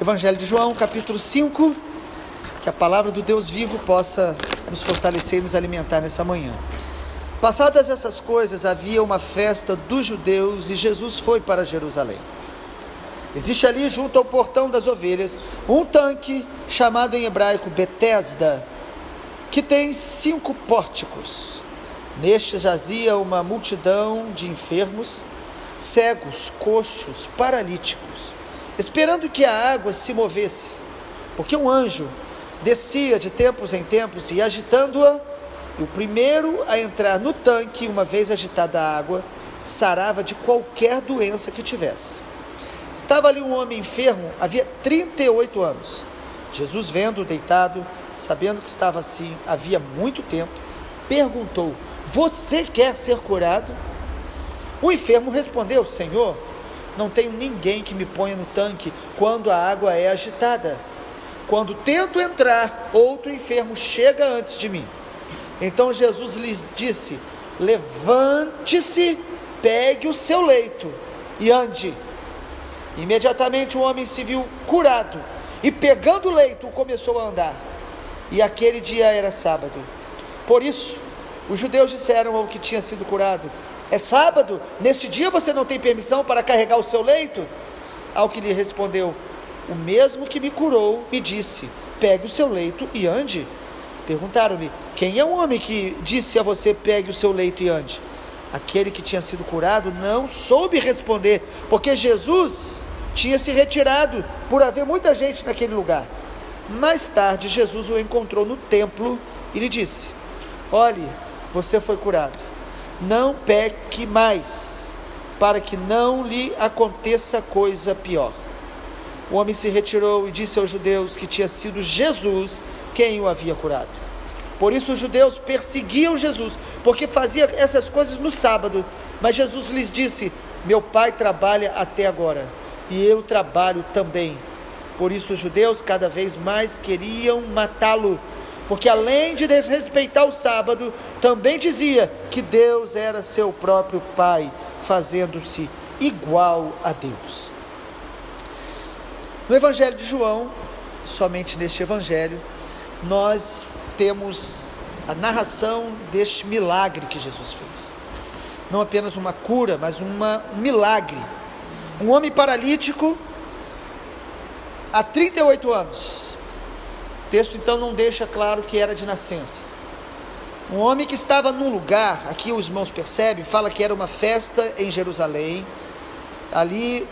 Evangelho de João, capítulo 5, que a palavra do Deus vivo possa nos fortalecer e nos alimentar nessa manhã. Passadas essas coisas, havia uma festa dos judeus e Jesus foi para Jerusalém. Existe ali, junto ao portão das ovelhas, um tanque chamado em hebraico Betesda, que tem 5 pórticos. Neste jazia uma multidão de enfermos, cegos, coxos, paralíticos, esperando que a água se movesse, porque um anjo descia de tempos em tempos e agitando-a, e o primeiro a entrar no tanque, uma vez agitada a água, sarava de qualquer doença que tivesse. Estava ali um homem enfermo, havia 38 anos. Jesus, vendo-o deitado, sabendo que estava assim havia muito tempo, perguntou: "Você quer ser curado?" O enfermo respondeu: "Senhor, não tenho ninguém que me ponha no tanque quando a água é agitada. Quando tento entrar, outro enfermo chega antes de mim." Então Jesus lhes disse: "Levante-se, pegue o seu leito e ande." Imediatamente o homem se viu curado e, pegando o leito, começou a andar. E aquele dia era sábado. Por isso, os judeus disseram ao que tinha sido curado: "É sábado, nesse dia você não tem permissão para carregar o seu leito?" Ao que lhe respondeu: "O mesmo que me curou me disse: pegue o seu leito e ande." Perguntaram-lhe: "Quem é o homem que disse a você: pegue o seu leito e ande?" Aquele que tinha sido curado não soube responder, porque Jesus tinha se retirado por haver muita gente naquele lugar. Mais tarde, Jesus o encontrou no templo e lhe disse: "Olhe, você foi curado. Não peque mais, para que não lhe aconteça coisa pior." O homem se retirou e disse aos judeus que tinha sido Jesus quem o havia curado. Por isso os judeus perseguiam Jesus, porque fazia essas coisas no sábado. Mas Jesus lhes disse: "Meu Pai trabalha até agora, e eu trabalho também." Por isso os judeus cada vez mais queriam matá-lo, porque além de desrespeitar o sábado, também dizia que Deus era seu próprio Pai, fazendo-se igual a Deus. No Evangelho de João, somente neste Evangelho, nós temos a narração deste milagre que Jesus fez. Não apenas uma cura, mas um milagre. Um homem paralítico há 38 anos. O texto então não deixa claro que era de nascença. Um homem que estava num lugar, aqui os irmãos percebem, fala que era uma festa em Jerusalém, ali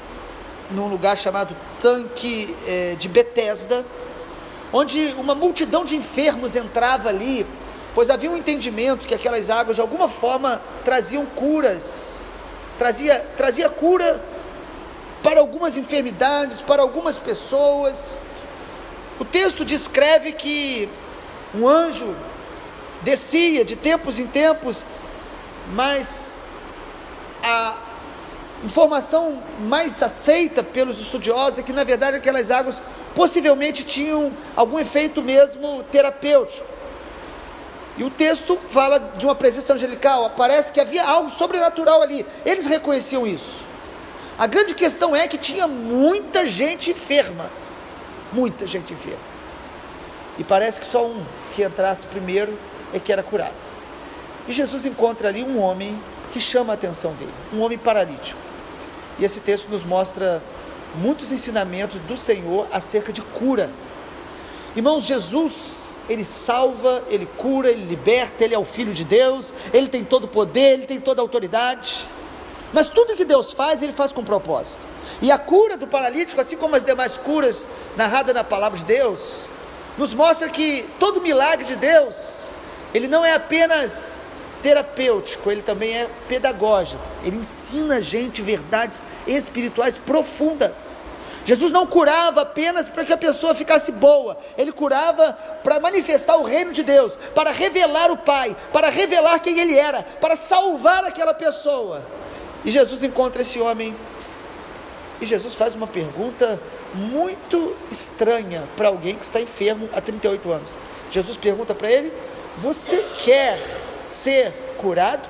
num lugar chamado Tanque de Betesda, onde uma multidão de enfermos entrava ali, pois havia um entendimento que aquelas águas de alguma forma traziam curas, trazia cura para algumas enfermidades, para algumas pessoas. O texto descreve que um anjo descia de tempos em tempos, mas a informação mais aceita pelos estudiosos é que na verdade aquelas águas possivelmente tinham algum efeito mesmo terapêutico. E o texto fala de uma presença angelical, parece que havia algo sobrenatural ali, eles reconheciam isso. A grande questão é que tinha muita gente enferma, e parece que só um que entrasse primeiro é que era curado. E Jesus encontra ali um homem que chama a atenção dele, um homem paralítico. E esse texto nos mostra muitos ensinamentos do Senhor acerca de cura. Irmãos, Jesus, Ele salva, Ele cura, Ele liberta, Ele é o Filho de Deus, Ele tem todo o poder, Ele tem toda a autoridade. Mas tudo que Deus faz, Ele faz com propósito. E a cura do paralítico, assim como as demais curas narradas na palavra de Deus, nos mostra que todo milagre de Deus, Ele não é apenas terapêutico, ele também é pedagógico. Ele ensina a gente verdades espirituais profundas. Jesus não curava apenas para que a pessoa ficasse boa, ele curava para manifestar o reino de Deus, para revelar o Pai, para revelar quem ele era, para salvar aquela pessoa. E Jesus encontra esse homem, e Jesus faz uma pergunta muito estranha para alguém que está enfermo há 38 anos. Jesus pergunta para ele: "Você quer ser curado?"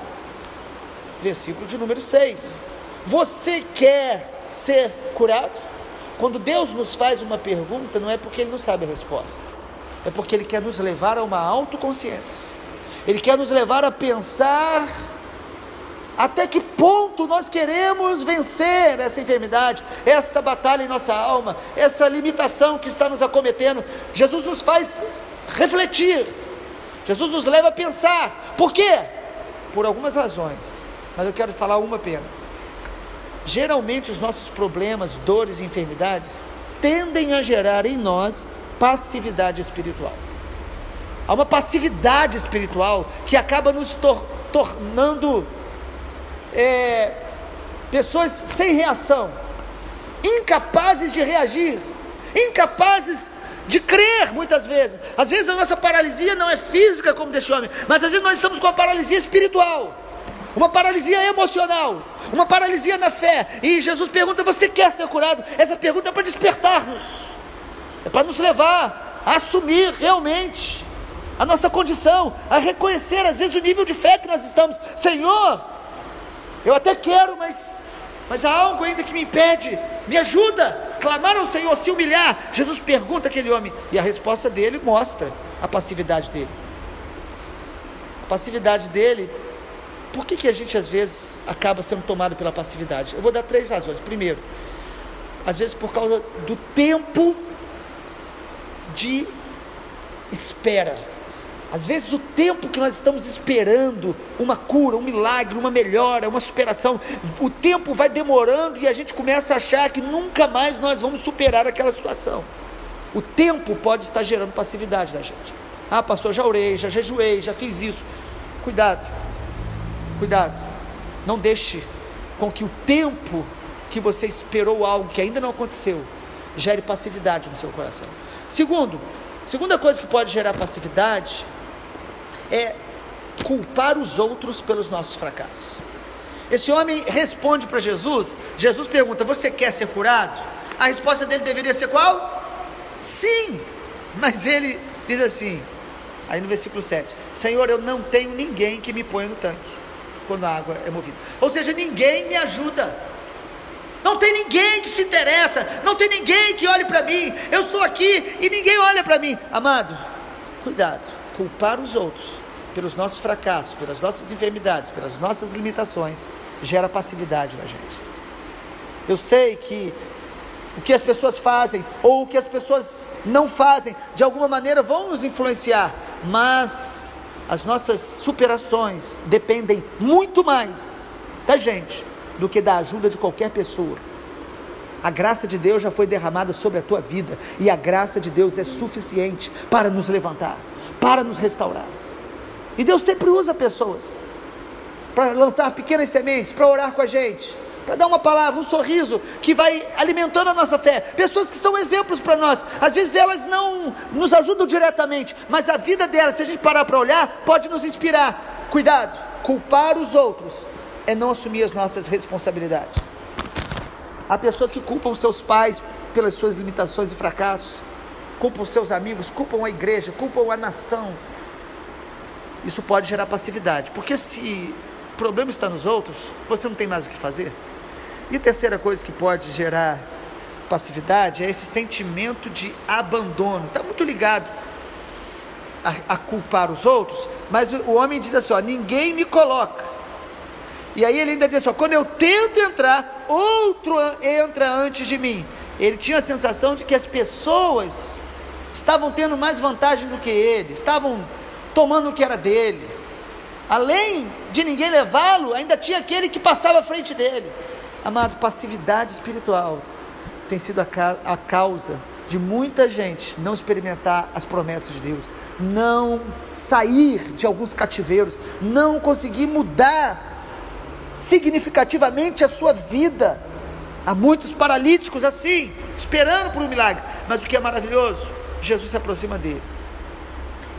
Versículo de número 6. Você quer ser curado? Quando Deus nos faz uma pergunta, não é porque Ele não sabe a resposta, é porque Ele quer nos levar a uma autoconsciência. Ele quer nos levar a pensar até que ponto nós queremos vencer essa enfermidade, essa batalha em nossa alma, essa limitação que está nos acometendo. Jesus nos faz refletir, Jesus nos leva a pensar. Por quê? Por algumas razões, mas eu quero falar uma apenas. Geralmente os nossos problemas, dores e enfermidades tendem a gerar em nós passividade espiritual. Há uma passividade espiritual que acaba nos tornando pessoas sem reação, incapazes de reagir, incapazes de crer muitas vezes. Às vezes a nossa paralisia não é física como deste homem, mas às vezes nós estamos com uma paralisia espiritual, uma paralisia emocional, uma paralisia na fé. E Jesus pergunta: você quer ser curado? Essa pergunta é para despertar-nos, é para nos levar a assumir realmente a nossa condição, a reconhecer às vezes o nível de fé que nós estamos. Senhor, eu até quero, mas há algo ainda que me impede, me ajuda. Clamar ao Senhor, se humilhar. Jesus pergunta àquele homem, e a resposta dele mostra a passividade dele. A passividade dele. Por que a gente às vezes acaba sendo tomado pela passividade? Eu vou dar 3 razões. Primeiro, às vezes por causa do tempo de espera. Às vezes o tempo que nós estamos esperando uma cura, um milagre, uma melhora, uma superação, o tempo vai demorando e a gente começa a achar que nunca mais nós vamos superar aquela situação. O tempo pode estar gerando passividade da gente. Ah, pastor, já orei, já jejuei, já fiz isso. Cuidado, não deixe com que o tempo que você esperou algo que ainda não aconteceu, gere passividade no seu coração. Segunda coisa que pode gerar passividade é culpar os outros pelos nossos fracassos. Esse homem responde para Jesus. Jesus pergunta: você quer ser curado? A resposta dele deveria ser qual? Sim, mas ele diz assim, aí no versículo 7, Senhor, eu não tenho ninguém que me ponha no tanque quando a água é movida. Ou seja, ninguém me ajuda, não tem ninguém que se interessa, não tem ninguém que olhe para mim, eu estou aqui e ninguém olha para mim. Amado, cuidado. Culpar os outros pelos nossos fracassos, pelas nossas enfermidades, pelas nossas limitações, gera passividade na gente. Eu sei que o que as pessoas fazem, ou o que as pessoas não fazem, de alguma maneira vão nos influenciar, mas as nossas superações dependem muito mais da gente do que da ajuda de qualquer pessoa. A graça de Deus já foi derramada sobre a tua vida, e a graça de Deus é suficiente para nos levantar, para nos restaurar. E Deus sempre usa pessoas para lançar pequenas sementes, para orar com a gente, para dar uma palavra, um sorriso que vai alimentando a nossa fé. Pessoas que são exemplos para nós. Às vezes elas não nos ajudam diretamente, mas a vida delas, se a gente parar para olhar, pode nos inspirar. Cuidado, culpar os outros é não assumir as nossas responsabilidades. Há pessoas que culpam seus pais pelas suas limitações e fracassos, culpam seus amigos, culpam a igreja, culpam a nação. Isso pode gerar passividade, porque se o problema está nos outros, você não tem mais o que fazer. E a terceira coisa que pode gerar passividade é esse sentimento de abandono. Está muito ligado a culpar os outros, mas o homem diz assim, ninguém me coloca. E aí ele ainda diz assim, quando eu tento entrar, outro entra antes de mim. Ele tinha a sensação de que as pessoas estavam tendo mais vantagem do que ele, estavam tomando o que era dele. Além de ninguém levá-lo, ainda tinha aquele que passava à frente dele. Amado, passividade espiritual tem sido a causa de muita gente não experimentar as promessas de Deus, não sair de alguns cativeiros, não conseguir mudar significativamente a sua vida. Há muitos paralíticos assim, esperando por um milagre. Mas o que é maravilhoso, Jesus se aproxima dele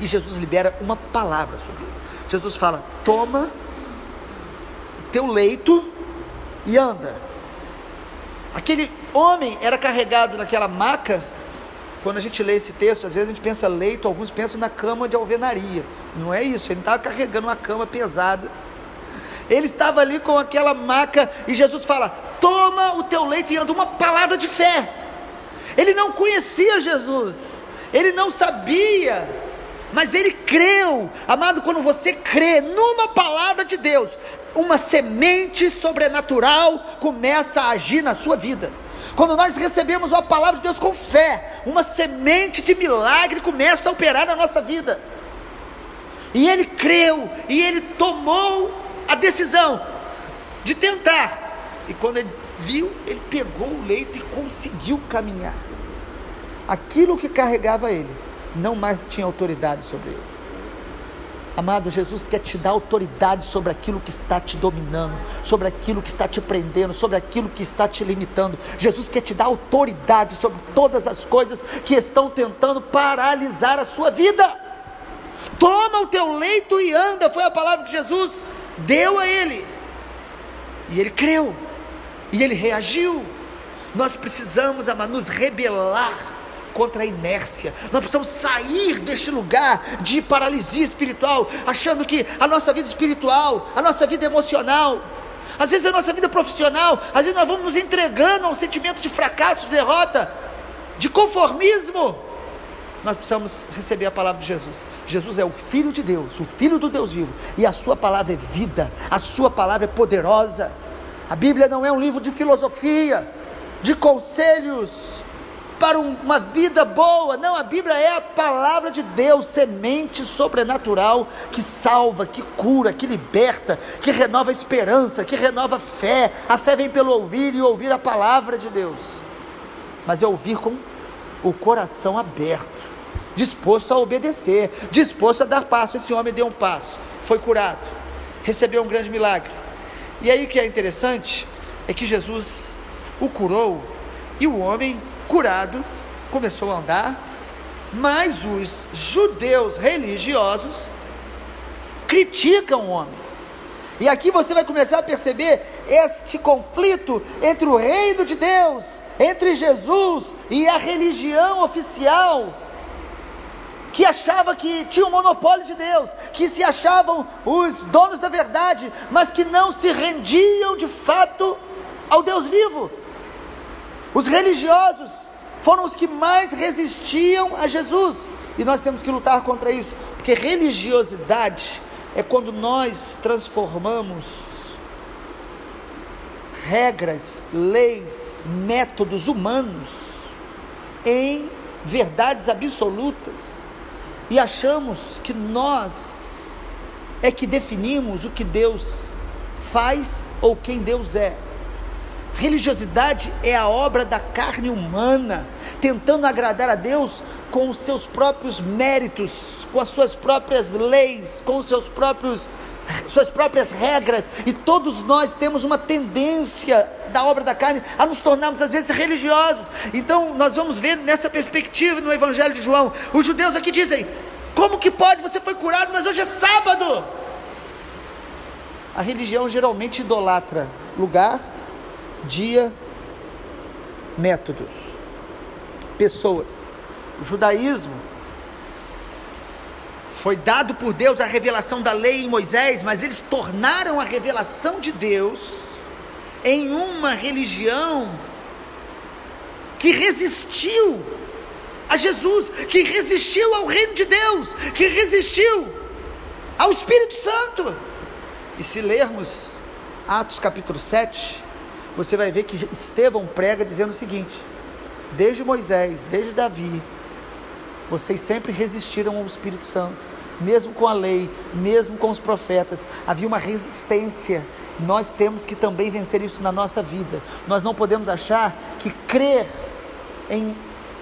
e Jesus libera uma palavra sobre ele. Jesus fala, toma o teu leito e anda. Aquele homem era carregado naquela maca. Quando a gente lê esse texto, às vezes a gente pensa leito, alguns pensam na cama de alvenaria. Não é isso, ele não estava carregando uma cama pesada. Ele estava ali com aquela maca e Jesus fala, toma o teu leito e anda. Uma palavra de fé, Ele não conhecia Jesus, ele não sabia, mas ele creu. Amado, quando você crê numa palavra de Deus, uma semente sobrenatural começa a agir na sua vida. Quando nós recebemos a palavra de Deus com fé, uma semente de milagre começa a operar na nossa vida. E ele creu, e ele tomou a decisão de tentar, e quando ele viu, ele pegou o leito e conseguiu caminhar. Aquilo que carregava ele não mais tinha autoridade sobre ele. Amado, Jesus quer te dar autoridade sobre aquilo que está te dominando, sobre aquilo que está te prendendo, sobre aquilo que está te limitando. Jesus quer te dar autoridade sobre todas as coisas que estão tentando paralisar a sua vida. Toma o teu leito e anda, foi a palavra que Jesus deu a ele, e ele creu, e ele reagiu. Nós precisamos, amado, nos rebelar contra a inércia. Nós precisamos sair deste lugar de paralisia espiritual, achando que a nossa vida espiritual, a nossa vida emocional, às vezes a nossa vida profissional, às vezes nós vamos nos entregando a um sentimento de fracasso, de derrota, de conformismo. Nós precisamos receber a palavra de Jesus. Jesus é o Filho de Deus, o Filho do Deus vivo, e a sua palavra é vida, a sua palavra é poderosa. A Bíblia não é um livro de filosofia, de conselhos para uma vida boa. Não, a Bíblia é a palavra de Deus, semente sobrenatural, que salva, que cura, que liberta, que renova a esperança, que renova a fé. A fé vem pelo ouvir, e ouvir a palavra de Deus, mas é ouvir com o coração aberto, disposto a obedecer, disposto a dar passo. Esse homem deu um passo, foi curado, recebeu um grande milagre. E aí o que é interessante é que Jesus o curou, e o homem curado começou a andar, mas os judeus religiosos criticam o homem. E aqui você vai começar a perceber este conflito entre o reino de Deus, entre Jesus e a religião oficial, que achava que tinha o monopólio de Deus, que se achavam os donos da verdade, mas que não se rendiam de fato ao Deus vivo. Os religiosos foram os que mais resistiam a Jesus, e nós temos que lutar contra isso, porque religiosidade é quando nós transformamos regras, leis, métodos humanos em verdades absolutas, e achamos que nós é que definimos o que Deus faz ou quem Deus é. Religiosidade é a obra da carne humana, tentando agradar a Deus com os seus próprios méritos, com as suas próprias leis, com os suas próprias regras, e todos nós temos uma tendência da obra da carne a nos tornarmos às vezes religiosos. Então nós vamos ver nessa perspectiva no Evangelho de João. Os judeus aqui dizem: como que pode? Você foi curado, mas hoje é sábado. A religião geralmente idolatra lugar, dia, métodos, pessoas. O judaísmo foi dado por Deus a revelação da lei em Moisés, mas eles tornaram a revelação de Deus em uma religião que resistiu a Jesus, que resistiu ao reino de Deus, que resistiu ao Espírito Santo. E se lermos Atos capítulo 7, você vai ver que Estevão prega dizendo o seguinte: desde Moisés, desde Davi, vocês sempre resistiram ao Espírito Santo, mesmo com a lei, mesmo com os profetas, havia uma resistência. Nós temos que também vencer isso na nossa vida. Nós não podemos achar que crer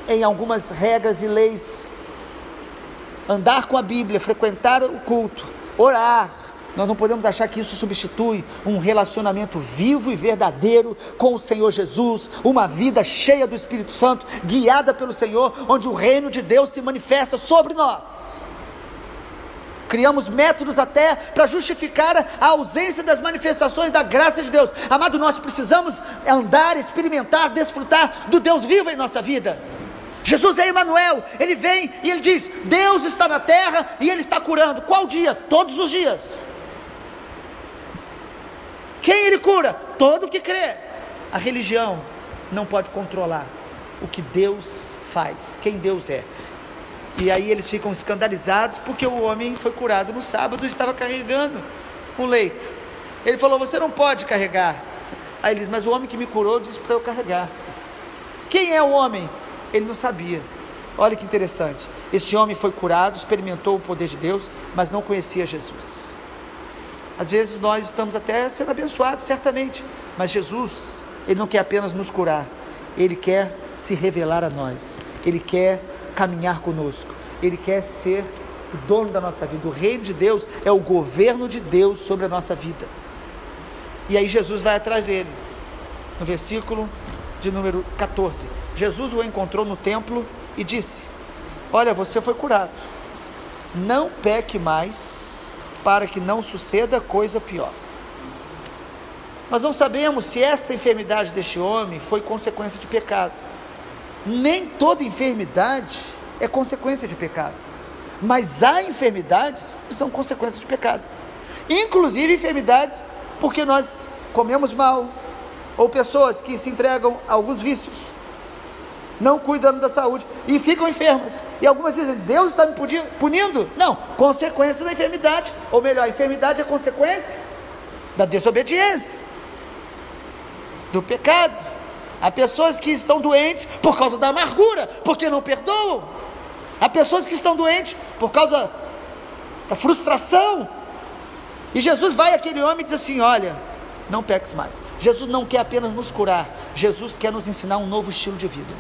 em algumas regras e leis, andar com a Bíblia, frequentar o culto, orar, nós não podemos achar que isso substitui um relacionamento vivo e verdadeiro com o Senhor Jesus, uma vida cheia do Espírito Santo, guiada pelo Senhor, onde o reino de Deus se manifesta sobre nós. Criamos métodos até para justificar a ausência das manifestações da graça de Deus. Amado, nós precisamos andar, experimentar, desfrutar do Deus vivo em nossa vida. Jesus é Emanuel, ele vem e ele diz: Deus está na terra e ele está curando. Qual dia? Todos os dias. Quem ele cura? Todo que crê. A religião não pode controlar o que Deus faz, quem Deus é. E aí eles ficam escandalizados porque o homem foi curado no sábado e estava carregando um leito. Ele falou: você não pode carregar. Aí eles: mas o homem que me curou disse para eu carregar. Quem é o homem? Ele não sabia. Olha que interessante, esse homem foi curado, experimentou o poder de Deus, mas não conhecia Jesus. Às vezes nós estamos até sendo abençoados, certamente, mas Jesus, Ele não quer apenas nos curar, Ele quer se revelar a nós, Ele quer caminhar conosco, Ele quer ser o dono da nossa vida. O reino de Deus é o governo de Deus sobre a nossa vida. E aí Jesus vai atrás dele, no versículo de número 14, Jesus o encontrou no templo e disse: olha, você foi curado, não peque mais, para que não suceda coisa pior. Nós não sabemos se essa enfermidade deste homem foi consequência de pecado. Nem toda enfermidade é consequência de pecado, mas há enfermidades que são consequência de pecado, inclusive enfermidades porque nós comemos mal, ou pessoas que se entregam a alguns vícios, não cuidando da saúde e ficam enfermas, e algumas dizem: Deus está me punindo. Não, consequência da enfermidade, ou melhor, a enfermidade é consequência da desobediência, do pecado. Há pessoas que estão doentes por causa da amargura, porque não perdoam. Há pessoas que estão doentes por causa da frustração, e Jesus vai àquele homem e diz assim: olha, não peques mais. Jesus não quer apenas nos curar, Jesus quer nos ensinar um novo estilo de vida.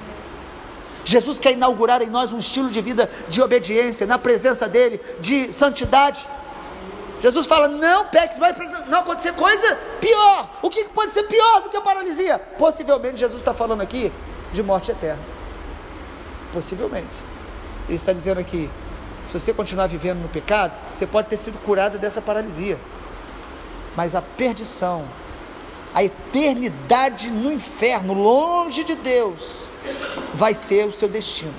Jesus quer inaugurar em nós um estilo de vida de obediência, na presença dEle, de santidade. Jesus fala: não peques mais, para não acontecer coisa pior. O que pode ser pior do que a paralisia? Possivelmente Jesus está falando aqui de morte eterna. Possivelmente. Ele está dizendo aqui: se você continuar vivendo no pecado, você pode ter sido curado dessa paralisia, mas a perdição, a eternidade no inferno, longe de Deus, vai ser o seu destino.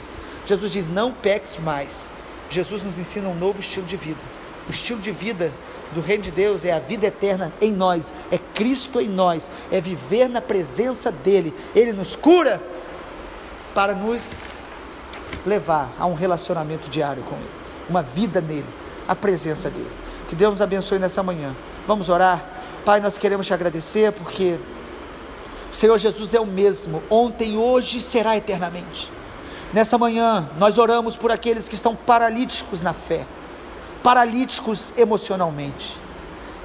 Jesus diz: não peques mais. Jesus nos ensina um novo estilo de vida. O estilo de vida do reino de Deus é a vida eterna em nós, é Cristo em nós, é viver na presença dEle. Ele nos cura para nos levar a um relacionamento diário com Ele, uma vida nele, a presença dEle. Que Deus nos abençoe nessa manhã. Vamos orar. Pai, nós queremos te agradecer porque o Senhor Jesus é o mesmo, ontem, hoje e será eternamente. Nessa manhã nós oramos por aqueles que estão paralíticos na fé, paralíticos emocionalmente,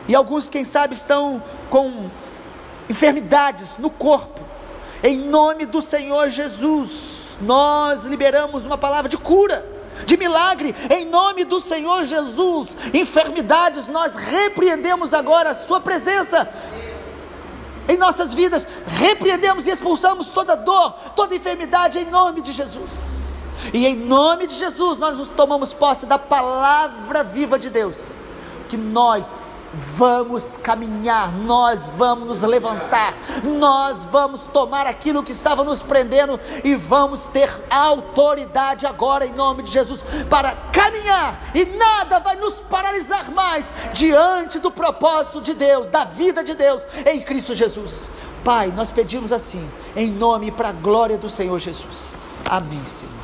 e alguns, quem sabe, estão com enfermidades no corpo. Em nome do Senhor Jesus, nós liberamos uma palavra de cura, de milagre, em nome do Senhor Jesus. Enfermidades, nós repreendemos agora a sua presença em nossas vidas, repreendemos e expulsamos toda dor, toda enfermidade, em nome de Jesus. E em nome de Jesus nós nos tomamos posse da palavra viva de Deus, que nós vamos caminhar, nós vamos nos levantar, nós vamos tomar aquilo que estava nos prendendo e vamos ter autoridade agora, em nome de Jesus, para caminhar, e nada vai nos paralisar mais diante do propósito de Deus, da vida de Deus em Cristo Jesus. Pai, nós pedimos assim, em nome e para a glória do Senhor Jesus. Amém, Senhor.